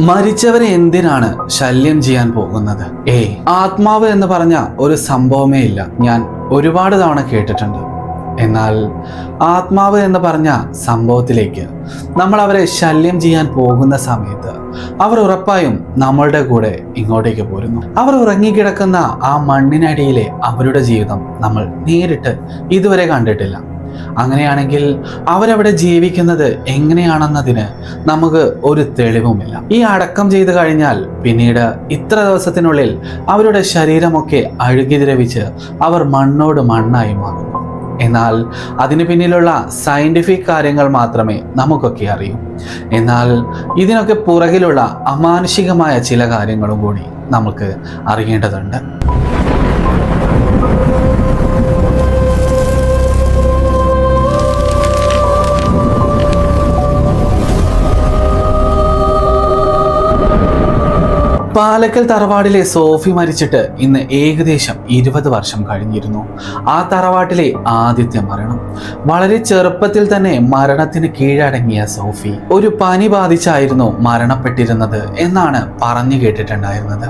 മരിച്ചവരെ എന്തിനാണ് ശല്യം ചെയ്യാൻ പോകുന്നത്? ആത്മാവ് എന്ന് പറഞ്ഞ ഒരു സംഭവമേ ഇല്ല. ഞാൻ ഒരുപാട് തവണ കേട്ടിട്ടുണ്ട്. എന്നാൽ ആത്മാവ് എന്ന് പറഞ്ഞ സംഭവത്തിലേക്ക് നമ്മൾ അവരെ ശല്യം ചെയ്യാൻ പോകുന്ന സമയത്ത് അവർ ഉറപ്പായും നമ്മളുടെ കൂടെ ഇങ്ങോട്ടേക്ക് പോരുന്നു. അവർ ഉറങ്ങിക്കിടക്കുന്ന ആ മണ്ണിനടിയിലെ അവരുടെ ജീവിതം നമ്മൾ നേരിട്ട് ഇതുവരെ കണ്ടിട്ടില്ല. അങ്ങനെയാണെങ്കിൽ അവരവിടെ ജീവിക്കുന്നത് എങ്ങനെയാണെന്നതിന് നമുക്ക് ഒരു തെളിവുമില്ല. ഈ അടക്കം ചെയ്തു കഴിഞ്ഞാൽ പിന്നീട് ഇത്ര ദിവസത്തിനുള്ളിൽ അവരുടെ ശരീരമൊക്കെ അഴുകി ദ്രവിച്ച് അവർ മണ്ണോട് മണ്ണായി മാറുന്നു. എന്നാൽ അതിന് പിന്നിലുള്ള സയന്റിഫിക് കാര്യങ്ങൾ മാത്രമേ നമുക്കൊക്കെ അറിയൂ. എന്നാൽ ഇതിനൊക്കെ പുറകിലുള്ള അമാനുഷികമായ ചില കാര്യങ്ങളും കൂടി നമുക്ക് അറിയേണ്ടതുണ്ട്. പാലക്കൽ തറവാടിലെ സോഫി മരിച്ചിട്ട് ഇന്ന് ഏകദേശം 20 വർഷം കഴിഞ്ഞിരുന്നു. ആ തറവാട്ടിലെ ആദ്യത്തെ മരണം. വളരെ ചെറുപ്പത്തിൽ തന്നെ മരണത്തിന് കീഴടങ്ങിയ സോഫി ഒരു പനി ബാധിച്ചായിരുന്നു മരണപ്പെട്ടിരുന്നത് എന്നാണ് പറഞ്ഞു കേട്ടിട്ടുണ്ടായിരുന്നത്.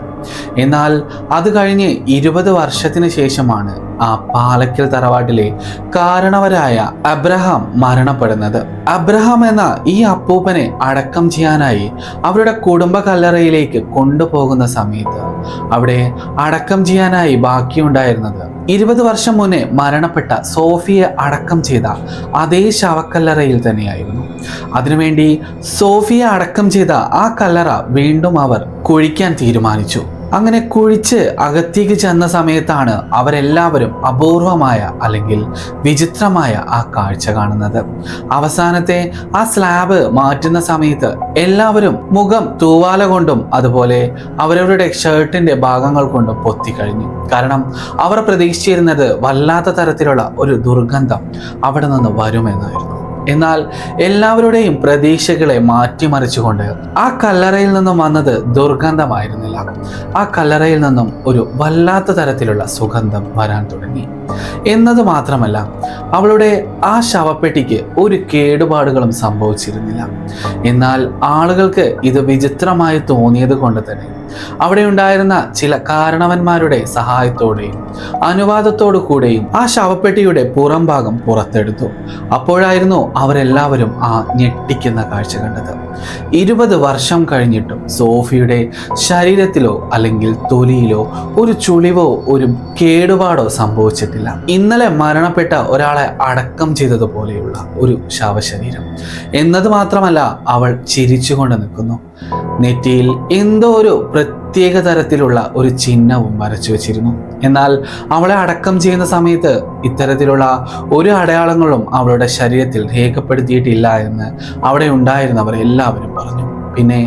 എന്നാൽ അത് കഴിഞ്ഞ് 20 വർഷത്തിന് ശേഷമാണ് ആ പാലക്കൽ തറവാട്ടിലെ കാരണവരായ അബ്രഹാം മരണപ്പെടുന്നത്. അബ്രഹാം എന്ന ഈ അപ്പൂപ്പനെ അടക്കം ചെയ്യാനായി അവരുടെ കുടുംബ കല്ലറയിലേക്ക് കൊണ്ടുപോകുന്ന സമയത്ത് അവിടെ അടക്കം ചെയ്യാനായി ബാക്കിയുണ്ടായിരുന്നത് 20 വർഷം മുന്നേ മരണപ്പെട്ട സോഫിയെ അടക്കം ചെയ്ത അതേ ശവക്കല്ലറയിൽ തന്നെയായിരുന്നു. അതിനുവേണ്ടി സോഫിയെ അടക്കം ചെയ്ത ആ കല്ലറ വീണ്ടും അവർ കുഴിക്കാൻ തീരുമാനിച്ചു. അങ്ങനെ കുഴിച്ച് അകത്തേക്ക് ചെന്ന സമയത്താണ് അവരെല്ലാവരും അപൂർവമായ അല്ലെങ്കിൽ വിചിത്രമായ ആ കാഴ്ച കാണുന്നത്. അവസാനത്തെ ആ സ്ലാബ് മാറ്റുന്ന സമയത്ത് എല്ലാവരും മുഖം തൂവാല കൊണ്ടും അതുപോലെ അവരവരുടെ ഷർട്ടിന്റെ ഭാഗങ്ങൾ കൊണ്ടും പൊത്തിക്കഴിഞ്ഞു. കാരണം അവർ പ്രതീക്ഷിച്ചിരുന്നത് വല്ലാത്ത തരത്തിലുള്ള ഒരു ദുർഗന്ധം അവിടെ നിന്ന് വരുമെന്നായിരുന്നു. എന്നാൽ എല്ലാവരുടെയും പ്രതീക്ഷകളെ മാറ്റിമറിച്ചുകൊണ്ട് ആ കല്ലറയിൽ നിന്നും വന്നത് ദുർഗന്ധമായിരുന്നില്ല. ആ കല്ലറയിൽ നിന്നും ഒരു വല്ലാത്ത തരത്തിലുള്ള സുഗന്ധം വരാൻ തുടങ്ങി. എന്നത് മാത്രമല്ല, അവളുടെ ആ ശവപ്പെട്ടിക്ക് ഒരു കേടുപാടുകളും സംഭവിച്ചിരുന്നില്ല. എന്നാൽ ആളുകൾക്ക് ഇത് വിചിത്രമായി തോന്നിയത് കൊണ്ട് തന്നെ അവിടെ ഉണ്ടായിരുന്ന ചില കാരണവന്മാരുടെ സഹായത്തോടെയും അനുവാദത്തോടു കൂടെയും ആ ശവപ്പെട്ടിയുടെ പുറം ഭാഗം പുറത്തെടുത്തു. അപ്പോഴായിരുന്നു അവരെല്ലാവരും ആ ഞെട്ടിക്കുന്ന കാഴ്ച കണ്ടത്. 20 വർഷം കഴിഞ്ഞിട്ടും സോഫിയുടെ ശരീരത്തിലോ അല്ലെങ്കിൽ തൊലിയിലോ ഒരു ചുളിവോ ഒരു കേടുപാടോ സംഭവിച്ചിട്ടില്ല. ഇന്നലെ മരണപ്പെട്ട ഒരാളെ അടക്കം ചെയ്തതുപോലെയുള്ള ഒരു ശവശരീരം. എന്നത് മാത്രമല്ല, അവൾ ചിരിച്ചുകൊണ്ട് നിൽക്കുന്നു. നെറ്റിയിൽ എന്തോ ഒരു പ്രത്യേക തരത്തിലുള്ള ഒരു ചിഹ്നവും വരച്ചു വെച്ചിരുന്നു. എന്നാൽ അവളെ അടക്കം ചെയ്യുന്ന സമയത്ത് ഇത്തരത്തിലുള്ള ഒരു അടയാളങ്ങളും അവളുടെ ശരീരത്തിൽ രേഖപ്പെടുത്തിയിട്ടില്ല എന്ന് അവിടെ ഉണ്ടായിരുന്നവർ എല്ലാവരും പറഞ്ഞു. പിന്നെ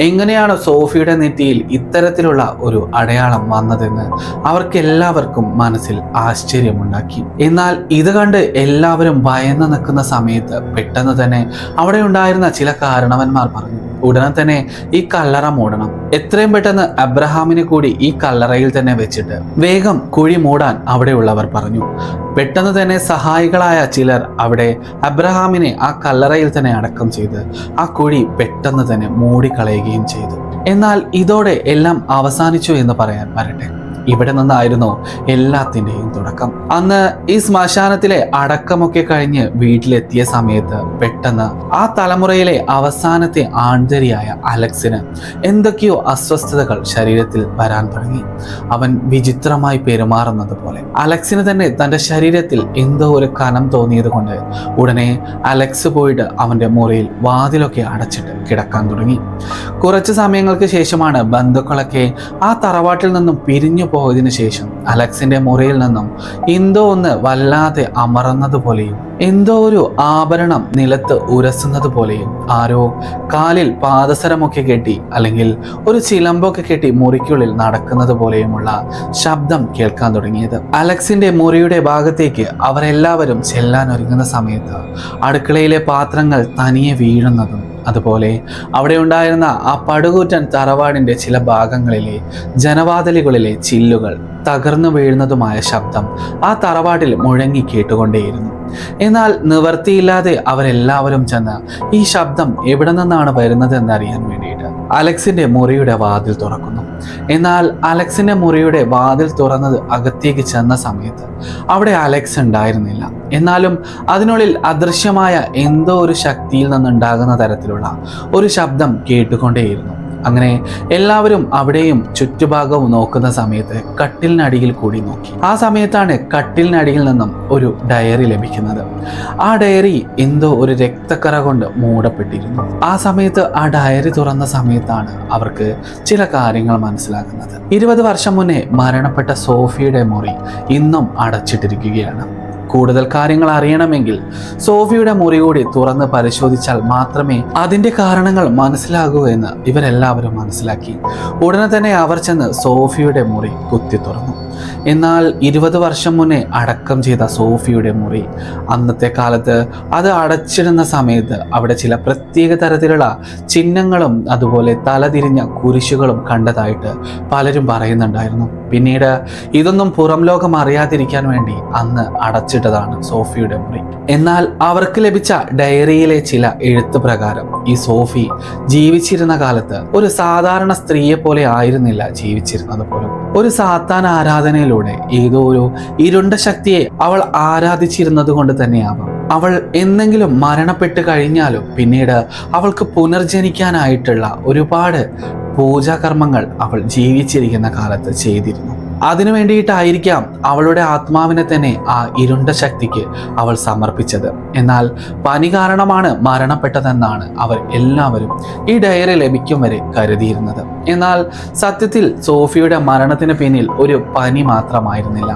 എങ്ങനെയാണ് സോഫിയുടെ നെറ്റിയിൽ ഇത്തരത്തിലുള്ള ഒരു അടയാളം വന്നതെന്ന് അവർക്കെല്ലാവർക്കും മനസ്സിൽ ആശ്ചര്യമുണ്ടാക്കി. എന്നാൽ ഇത് കണ്ട് എല്ലാവരും ഭയന്ന് നിൽക്കുന്ന സമയത്ത് പെട്ടെന്ന് തന്നെ അവിടെ ഉണ്ടായിരുന്ന ചില കാരണവന്മാർ പറഞ്ഞു, ഉടനെ തന്നെ ഈ കല്ലറ മൂടണം. എത്രയും പെട്ടെന്ന് അബ്രഹാമിനെ കൂടി ഈ കല്ലറയിൽ തന്നെ വെച്ചിട്ട് വേഗം കുഴി മൂടാൻ അവിടെയുള്ളവർ പറഞ്ഞു. പെട്ടെന്ന് തന്നെ സഹായികളായ ചിലർ അവിടെ അബ്രഹാമിനെ ആ കല്ലറയിൽ തന്നെ അടക്കം ചെയ്ത് ആ കുഴി പെട്ടെന്ന് തന്നെ മൂടിക്കളയുകയും ചെയ്തു. എന്നാൽ ഇതോടെ എല്ലാം അവസാനിച്ചു എന്ന് പറയാൻ വരട്ടെ. ഇവിടെ നിന്നായിരുന്നു എല്ലാത്തിൻ്റെയും തുടക്കം. അന്ന് ഈ ശ്മശാനത്തിലെ അടക്കമൊക്കെ കഴിഞ്ഞ് വീട്ടിലെത്തിയ സമയത്ത് പെട്ടെന്ന് ആ തലമുറയിലെ അവസാനത്തെ ആൺതരിയായ അലക്സിന് എന്തൊക്കെയോ അസ്വസ്ഥതകൾ ശരീരത്തിൽ വരാൻ തുടങ്ങി. അവൻ വിചിത്രമായി പെരുമാറുന്നത് പോലെ. അലക്സിന് തന്നെ തൻ്റെ ശരീരത്തിൽ എന്തോ ഒരു കനം തോന്നിയത് കൊണ്ട് ഉടനെ അലക്സ് പോയിട്ട് അവൻ്റെ മുറിയിൽ വാതിലൊക്കെ അടച്ചിട്ട് കിടക്കാൻ തുടങ്ങി. കുറച്ച് സമയങ്ങൾക്ക് ശേഷമാണ് ബന്ധുക്കളൊക്കെ ആ തറവാട്ടിൽ നിന്നും പിരിഞ്ഞു പോയതിനു ശേഷം അലക്സിന്റെ മുറിയിൽ നിന്നും എന്തോ ഒന്ന് വല്ലാതെ അമർന്നതുപോലെയും എന്തോ ഒരു ആഭരണം നിലത്ത് ഉരസുന്നത് പോലെയും ആരോ കാലിൽ പാദസരമൊക്കെ കെട്ടി അല്ലെങ്കിൽ ഒരു ചിലമ്പൊക്കെ കെട്ടി മുറിക്കുള്ളിൽ നടക്കുന്നത് പോലെയുമുള്ള ശബ്ദം കേൾക്കാൻ തുടങ്ങിയത്. അലക്സിന്റെ മുറിയുടെ ഭാഗത്തേക്ക് അവരെല്ലാവരും ചെല്ലാൻ ഒരുങ്ങുന്ന സമയത്ത് അടുക്കളയിലെ പാത്രങ്ങൾ തനിയെ വീഴുന്നതും അതുപോലെ അവിടെ ഉണ്ടായിരുന്ന ആ പടുകൂറ്റൻ തറവാടിന്റെ ചില ഭാഗങ്ങളിലെ ജനവാതിലുകളിലെ ചില്ലുകൾ തകർന്നു വീഴുന്നതുമായ ശബ്ദം ആ തറവാട്ടിൽ മുഴങ്ങി കേട്ടുകൊണ്ടേയിരുന്നു. എന്നാൽ നിവർത്തിയില്ലാതെ അവരെല്ലാവരും ചെന്ന് ഈ ശബ്ദം എവിടെ നിന്നാണ് വരുന്നതെന്നറിയാൻ വേണ്ടിയിട്ട് അലക്സിന്റെ മുറിയുടെ വാതിൽ തുറക്കുന്നു. എന്നാൽ അലക്സിന്റെ മുറിയുടെ വാതിൽ തുറന്നത് അകത്തേക്ക് ചെന്ന സമയത്ത് അവിടെ അലക്സ് ഉണ്ടായിരുന്നില്ല. എന്നാലും അതിനുള്ളിൽ അദൃശ്യമായ എന്തോ ഒരു ശക്തിയിൽ നിന്നുണ്ടാകുന്ന തരത്തിലുള്ള ഒരു ശബ്ദം കേട്ടുകൊണ്ടേയിരുന്നു. അങ്ങനെ എല്ലാവരും അവിടെയും ചുറ്റുഭാഗവും നോക്കുന്ന സമയത്ത് കട്ടിലിനടിയിൽ കൂടി നോക്കി. ആ സമയത്താണ് കട്ടിലിനടിയിൽ നിന്നും ഒരു ഡയറി ലഭിക്കുന്നത്. ആ ഡയറി എന്തോ ഒരു രക്തക്കറ കൊണ്ട് മൂടപ്പെട്ടിരുന്നു. ആ സമയത്ത് ആ ഡയറി തുറന്ന സമയത്താണ് അവർക്ക് ചില കാര്യങ്ങൾ മനസ്സിലാക്കുന്നത്. 20 വർഷം മുന്നേ മരണപ്പെട്ട സോഫിയുടെ മുറി ഇന്നും അടച്ചിട്ടിരിക്കുകയാണ്. കൂടുതൽ കാര്യങ്ങൾ അറിയണമെങ്കിൽ സോഫിയുടെ മുറി കൂടി തുറന്ന് പരിശോധിച്ചാൽ മാത്രമേ അതിൻ്റെ കാരണങ്ങൾ മനസ്സിലാകൂ എന്ന് ഇവരെല്ലാവരും മനസ്സിലാക്കി. ഉടനെ തന്നെ അവർ ചെന്ന് സോഫിയുടെ മുറി കുത്തി തുറന്നു. എന്നാൽ 20 വർഷം മുന്നേ അടക്കം ചെയ്ത സോഫിയുടെ മുറി അന്നത്തെ കാലത്ത് അത് അടച്ചിടുന്ന സമയത്ത് അവിടെ ചില പ്രത്യേക തരത്തിലുള്ള ചിഹ്നങ്ങളും അതുപോലെ തലതിരിഞ്ഞ കുരിശുകളും കണ്ടതായിട്ട് പലരും പറയുന്നുണ്ടായിരുന്നു. പിന്നീട് ഇതൊന്നും പുറം ലോകം അറിയാതിരിക്കാൻ വേണ്ടി അന്ന് അടച്ചിട്ടതാണ് സോഫിയുടെ മുറി. എന്നാൽ അവർക്ക് ലഭിച്ച ഡയറിയിലെ ചില എഴുത്ത് പ്രകാരം ഈ സോഫി ജീവിച്ചിരുന്ന കാലത്ത് ഒരു സാധാരണ സ്ത്രീയെ പോലെ ആയിരുന്നില്ല ജീവിച്ചിരുന്നത് പോലും. ഒരു സാത്താൻ ആരാധനയിലൂടെ ഏതോ ഒരു ഇരുണ്ട ശക്തിയെ അവൾ ആരാധിച്ചിരുന്നത് കൊണ്ട് തന്നെയാവാം അവൾ എന്തെങ്കിലും മരണപ്പെട്ട് കഴിഞ്ഞാലും പിന്നീട് അവൾക്ക് പുനർജനിക്കാനായിട്ടുള്ള ഒരുപാട് പൂജാകർമ്മങ്ങൾ അവൾ ജീവിച്ചിരിക്കുന്ന കാലത്ത് ചെയ്തിരുന്നു. അതിനു വേണ്ടിയിട്ടായിരിക്കാം അവളുടെ ആത്മാവിനെ തന്നെ ആ ഇരുണ്ട ശക്തിക്ക് അവൾ സമർപ്പിച്ചത്. എന്നാൽ പനി കാരണമാണ് മരണപ്പെട്ടതെന്നാണ് അവർ എല്ലാവരും ഈ ഡയറി ലഭിക്കും വരെ കരുതിയിരുന്നത്. എന്നാൽ സത്യത്തിൽ സോഫിയുടെ മരണത്തിന് പിന്നിൽ ഒരു പനി മാത്രമായിരുന്നില്ല.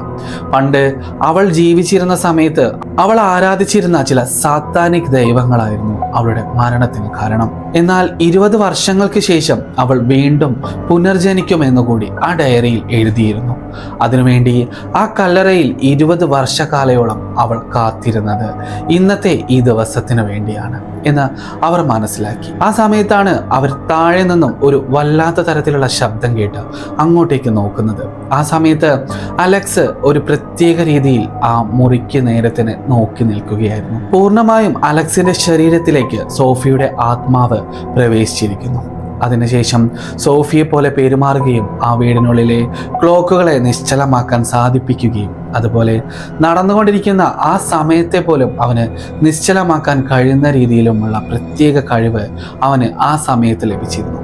പണ്ട് അവൾ ജീവിച്ചിരുന്ന സമയത്ത് അവൾ ആരാധിച്ചിരുന്ന ചില സാത്താനിക് ദൈവങ്ങളായിരുന്നു അവളുടെ മരണത്തിന് കാരണം. എന്നാൽ 20 വർഷങ്ങൾക്ക് ശേഷം അവൾ വീണ്ടും പുനർജനിക്കുമെന്നുകൂടി ആ ഡയറിയിൽ എഴുതിയിരുന്നു. അതിനുവേണ്ടി ആ കല്ലറയിൽ 20 വർഷക്കാലയോളം അവൾ കാത്തിരുന്നത് ഇന്നത്തെ ഈ ദിവസത്തിന് വേണ്ടിയാണ് എന്ന് അവർ മനസ്സിലാക്കി. ആ സമയത്താണ് അവർ താഴെ നിന്നും ഒരു വല്ലാത്ത തരത്തിലുള്ള ശബ്ദം കേട്ട് അങ്ങോട്ടേക്ക് നോക്കുന്നത്. ആ സമയത്ത് അലക്സ് ഒരു പ്രത്യേക രീതിയിൽ ആ മുറിക്ക് നേരത്തിന് നോക്കി നിൽക്കുകയായിരുന്നു. പൂർണ്ണമായും അലക്സിന്റെ ശരീരത്തിലേക്ക് സോഫിയുടെ ആത്മാവ് പ്രവേശിച്ചിരിക്കുന്നു. അതിനുശേഷം സോഫിയെ പോലെ പെരുമാറുകയും ആ വീടിനുള്ളിലെ ക്ലോക്കുകളെ നിശ്ചലമാക്കാൻ സാധിപ്പിക്കുകയും അതുപോലെ നടന്നുകൊണ്ടിരിക്കുന്ന ആ സമയത്തെ പോലും അവന് നിശ്ചലമാക്കാൻ കഴിയുന്ന രീതിയിലുമുള്ള പ്രത്യേക കഴിവ് അവന് ആ സമയത്ത് ലഭിച്ചിരുന്നു.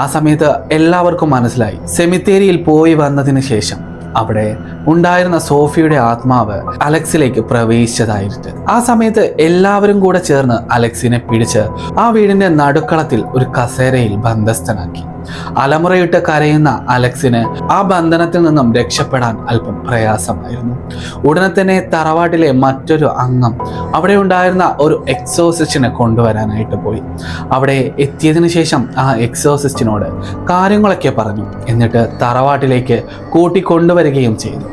ആ സമയത്ത് എല്ലാവർക്കും മനസ്സിലായി സെമിത്തേരിയിൽ പോയി വന്നതിന് ശേഷം അവിടെ ഉണ്ടായിരുന്ന സോഫിയുടെ ആത്മാവ് അലക്സിലേക്ക് പ്രവേശിച്ചതായിട്ട്. ആ സമയത്ത് എല്ലാവരും കൂടെ ചേർന്ന് അലക്സിനെ പിടിച്ച് ആ വീടിന്റെ നടുക്കളത്തിൽ ഒരു കസേരയിൽ ബന്ധസ്ഥനാക്കി. അലമുറയിട്ട് കരയുന്ന അലക്സിന് ആ ബന്ധനത്തിൽ നിന്നും രക്ഷപ്പെടാൻ അല്പം പ്രയാസമായിരുന്നു. ഉടനെ തന്നെ തറവാട്ടിലെ മറ്റൊരു അംഗം അവിടെ ഉണ്ടായിരുന്ന ഒരു എക്സോസിസ്റ്റിനെ കൊണ്ടുവരാനായിട്ട് പോയി. അവിടെ എത്തിയതിനു ശേഷം ആ എക്സോസിസ്റ്റിനോട് കാര്യങ്ങളൊക്കെ പറഞ്ഞു. എന്നിട്ട് തറവാട്ടിലേക്ക് കൂട്ടിക്കൊണ്ടുവരികയും ചെയ്തു.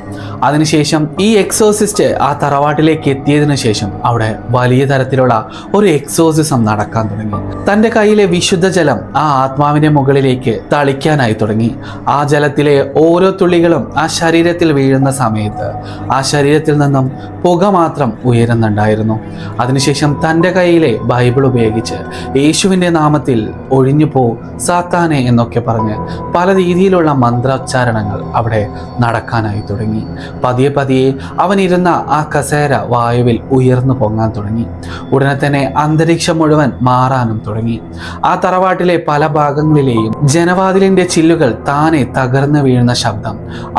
അതിനുശേഷം ഈ എക്സോസിസ്റ്റ് ആ തറവാട്ടിലേക്ക് എത്തിയതിനു ശേഷം അവിടെ വലിയ തരത്തിലുള്ള ഒരു എക്സോസിസം നടക്കാൻ തുടങ്ങി. തൻ്റെ കയ്യിലെ വിശുദ്ധ ജലം ആ ആത്മാവിന്റെ മുകളിലേക്ക് തളിക്കാനായി തുടങ്ങി. ആ ജലത്തിലെ ഓരോ തുള്ളികളും ആ ശരീരത്തിൽ വീഴുന്ന സമയത്ത് ആ ശരീരത്തിൽ നിന്നും പുക മാത്രം ഉയരുന്നുണ്ടായിരുന്നു. അതിനുശേഷം തൻ്റെ കയ്യിലെ ബൈബിൾ ഉപയോഗിച്ച് യേശുവിൻ്റെ നാമത്തിൽ ഒഴിഞ്ഞു പോ സാത്താനെ എന്നൊക്കെ പറഞ്ഞ് പല രീതിയിലുള്ള മന്ത്രോച്ചാരണങ്ങൾ അവിടെ നടക്കാനായി തുടങ്ങി. പതിയെ പതിയെ അവനിരുന്ന ആ കസേര വായുവിൽ ഉയർന്നു പൊങ്ങാൻ തുടങ്ങി. ഉടനെ തന്നെ അന്തരീക്ഷം മുഴുവൻ മാറാനും തുടങ്ങി. ആ തറവാട്ടിലെ പല ഭാഗങ്ങളിലെയും ജനവാതിലിന്റെ ചില്ലുകൾ താനെ തകർന്നു വീഴുന്ന ശബ്ദം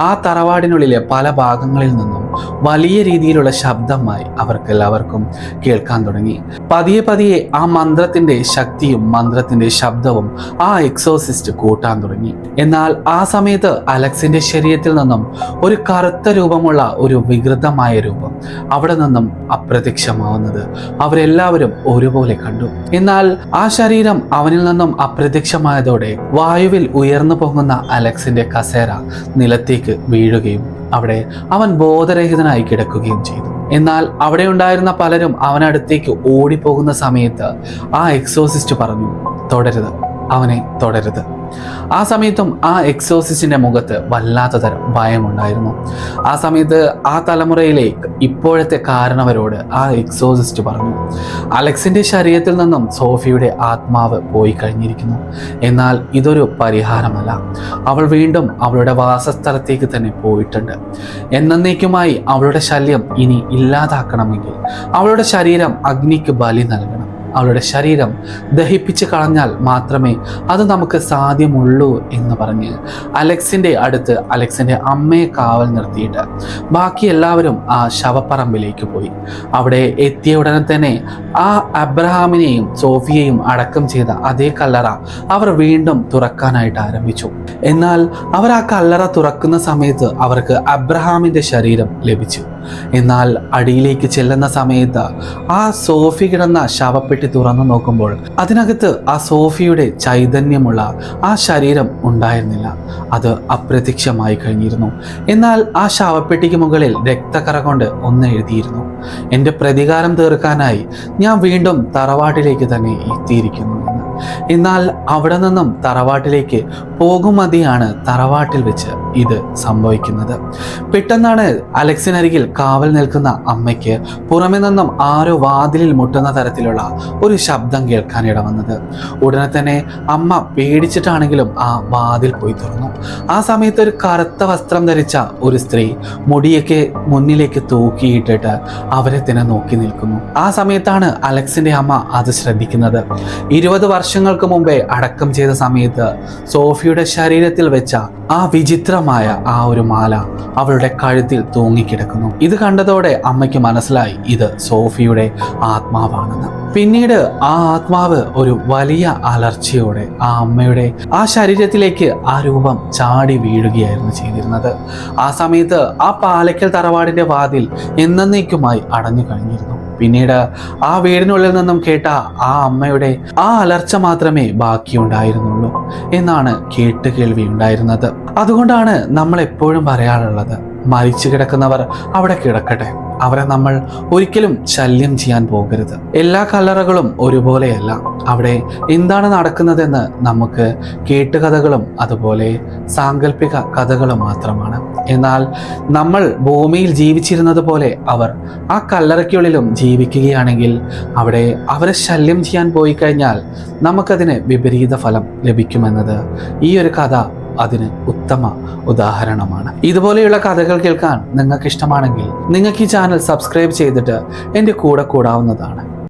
ആ തറവാടിനുള്ളിലെ പല ഭാഗങ്ങളിൽ നിന്നും വലിയ രീതിയിലുള്ള ശബ്ദമായി അവർക്കെല്ലാവർക്കും കേൾക്കാൻ തുടങ്ങി. പതിയെ പതിയെ ആ മന്ത്രത്തിന്റെ ശക്തിയും മന്ത്രത്തിന്റെ ശബ്ദവും ആ എക്സോസിസ്റ്റ് കൂട്ടാൻ തുടങ്ങി. എന്നാൽ ആ സമയത്ത് അലക്സിന്റെ ശരീരത്തിൽ നിന്നും ഒരു കറുത്ത രൂപമുള്ള ഒരു വികൃതമായ രൂപം അവിടെ നിന്നും അപ്രത്യക്ഷമാവുന്നത് അവരെല്ലാവരും ഒരുപോലെ കണ്ടു. എന്നാൽ ആ ശരീരം അവനിൽ നിന്നും അപ്രത്യക്ഷമായതോടെ വായുവിൽ ഉയർന്നു പൊങ്ങുന്ന അലക്സിന്റെ കസേര നിലത്തേക്ക് വീഴുകയും അവിടെ അവൻ ബോധരഹിതനായി കിടക്കുകയും ചെയ്തു. എന്നാൽ അവിടെ ഉണ്ടായിരുന്ന പലരും അവനടുത്തേക്ക് ഓടിപ്പോകുന്ന സമയത്ത് ആ എക്സോസിസ്റ്റ് പറഞ്ഞു, തുടരുത്, അവനെ തുടരുത്. ആ സമയത്തും ആ എക്സോസിസ്റ്റിന്റെ മുഖത്ത് വല്ലാത്ത തരം ഭയമുണ്ടായിരുന്നു. ആ സമയത്ത് ആ തലമുറയിലെ ഇപ്പോഴത്തെ കാരണവരോട് ആ എക്സോസിസ്റ്റ് പറഞ്ഞു, അലക്സിന്റെ ശരീരത്തിൽ നിന്നും സോഫിയുടെ ആത്മാവ് പോയി കഴിഞ്ഞിരിക്കുന്നു. എന്നാൽ ഇതൊരു പരിഹാരമല്ല. അവൾ വീണ്ടും അവളുടെ വാസസ്ഥലത്തേക്ക് തന്നെ പോയിട്ടുണ്ട്. എന്നേക്കുമായി അവളുടെ ശല്യം ഇനി ഇല്ലാതാക്കണമെങ്കിൽ അവളുടെ ശരീരം അഗ്നിക്ക് ബലി നൽകണം. അവളുടെ ശരീരം ദഹിപ്പിച്ച് കളഞ്ഞാൽ മാത്രമേ അത് നമുക്ക് സാധ്യമുള്ളൂ എന്ന് പറഞ്ഞ് അലക്സിന്റെ അടുത്ത് അലക്സിന്റെ അമ്മയെ കാവൽ നിർത്തിയിട്ട് ബാക്കി എല്ലാവരും ആ ശവപ്പറമ്പിലേക്ക് പോയി. അവിടെ എത്തിയ ഉടനെ തന്നെ ആ അബ്രഹാമിനെയും സോഫിയെയും അടക്കം ചെയ്ത അതേ കല്ലറ അവർ വീണ്ടും തുറക്കാനായിട്ട് ആരംഭിച്ചു. എന്നാൽ അവർ ആ കല്ലറ തുറക്കുന്ന സമയത്ത് അവർക്ക് അബ്രഹാമിന്റെ ശരീരം ലഭിച്ചു. എന്നാൽ അടിയിലേക്ക് ചെല്ലുന്ന സമയത്ത് ആ സോഫി കിടന്ന ശവപ്പെട്ടി തുറന്നു നോക്കുമ്പോൾ അതിനകത്ത് ആ സോഫിയുടെ ചൈതന്യമുള്ള ആ ശരീരം ഉണ്ടായിരുന്നില്ല. അത് അപ്രത്യക്ഷമായി കഴിഞ്ഞിരുന്നു. എന്നാൽ ആ ശവപ്പെട്ടിക്ക് മുകളിൽ രക്തക്കറ കൊണ്ട് ഒന്ന് എഴുതിയിരുന്നു, എൻ്റെ പ്രതികാരം തീർക്കാനായി ഞാൻ വീണ്ടും തറവാട്ടിലേക്ക് തന്നെ എത്തിയിരിക്കുന്നു എന്ന്. എന്നാൽ അവിടെ നിന്നും തറവാട്ടിലേക്ക് പോകുമതിയാണ് തറവാട്ടിൽ വെച്ച് ഇത് സംഭവിക്കുന്നത്. പെട്ടെന്നാണ് അലക്സിനരികിൽ കാവൽ നിൽക്കുന്ന അമ്മയ്ക്ക് പുറമെ നിന്നും ആരോ വാതിലിൽ മുട്ടുന്ന തരത്തിലുള്ള ഒരു ശബ്ദം കേൾക്കാനിട വന്നത്. ഉടനെ തന്നെ അമ്മ പേടിച്ചിട്ടാണെങ്കിലും ആ വാതിൽ പോയി തുറന്നു. ആ സമയത്ത് ഒരു കറുത്ത വസ്ത്രം ധരിച്ച ഒരു സ്ത്രീ മുടിയൊക്കെ മുന്നിലേക്ക് തൂക്കിയിട്ടിട്ട് അവരെ തന്നെ നോക്കി നിൽക്കുന്നു. ആ സമയത്താണ് അലക്സിന്റെ അമ്മ അത് ശ്രദ്ധിക്കുന്നത്. 20 വർഷങ്ങൾക്ക് മുമ്പേ അടക്കം ചെയ്ത സമയത്ത് സോഫിയുടെ ശരീരത്തിൽ വെച്ച ആ വിചിത്രമായ ആ ഒരു മാല അവളുടെ കഴുത്തിൽ തൂങ്ങിക്കിടക്കുന്നു. ഇത് കണ്ടതോടെ അമ്മയ്ക്ക് മനസ്സിലായി ഇത് സോഫിയുടെ ആത്മാവാണെന്ന്. പിന്നീട് ആ ആത്മാവ് ഒരു വലിയ അലർച്ചയോടെ ആ അമ്മയുടെ ആ ശരീരത്തിലേക്ക് ആ രൂപം ചാടി വീഴുകയായിരുന്നു ചെയ്തിരുന്നത്. ആ സമയത്ത് ആ പാലക്കൽ തറവാടിന്റെ വാതിൽ എന്നേക്കുമായി അടഞ്ഞു കഴിഞ്ഞിരുന്നു. പിന്നീട് ആ വീടിനുള്ളിൽ നിന്നും കേട്ട ആ അമ്മയുടെ ആ അലർച്ച മാത്രമേ ബാക്കിയുണ്ടായിരുന്നുള്ളൂ എന്നാണ് കേട്ടുകേൾവി ഉണ്ടായിരുന്നത്. അതുകൊണ്ടാണ് നമ്മൾ എപ്പോഴും പറയാറുള്ളത്, മരിച്ചു കിടക്കുന്നവർ അവിടെ കിടക്കട്ടെ, അവരെ നമ്മൾ ഒരിക്കലും ശല്യം ചെയ്യാൻ പോകരുത്. എല്ലാ കല്ലറകളും ഒരുപോലെയല്ല. അവിടെ എന്താണ് നടക്കുന്നതെന്ന് നമുക്ക് കേട്ടുകഥകളും അതുപോലെ സാങ്കല്പിക കഥകളും മാത്രമാണ്. എന്നാൽ നമ്മൾ ഭൂമിയിൽ ജീവിച്ചിരുന്നത് പോലെ അവർ ആ കല്ലറയ്ക്കുള്ളിലും ജീവിക്കുകയാണെങ്കിൽ അവിടെ അവരെ ശല്യം ചെയ്യാൻ പോയി കഴിഞ്ഞാൽ നമുക്കതിന് വിപരീത ഫലം ലഭിക്കുമെന്നത് ഈ ഒരു കഥ അതിന് ഉത്തമ ഉദാഹരണമാണ്. ഇതുപോലെയുള്ള കഥകൾ കേൾക്കാൻ നിങ്ങൾക്ക് ഇഷ്ടമാണെങ്കിൽ നിങ്ങൾക്ക് ഈ ചാനൽ സബ്സ്ക്രൈബ് ചെയ്തിട്ട് എൻ്റെ കൂടെ കൂടാവുന്നതാണ്.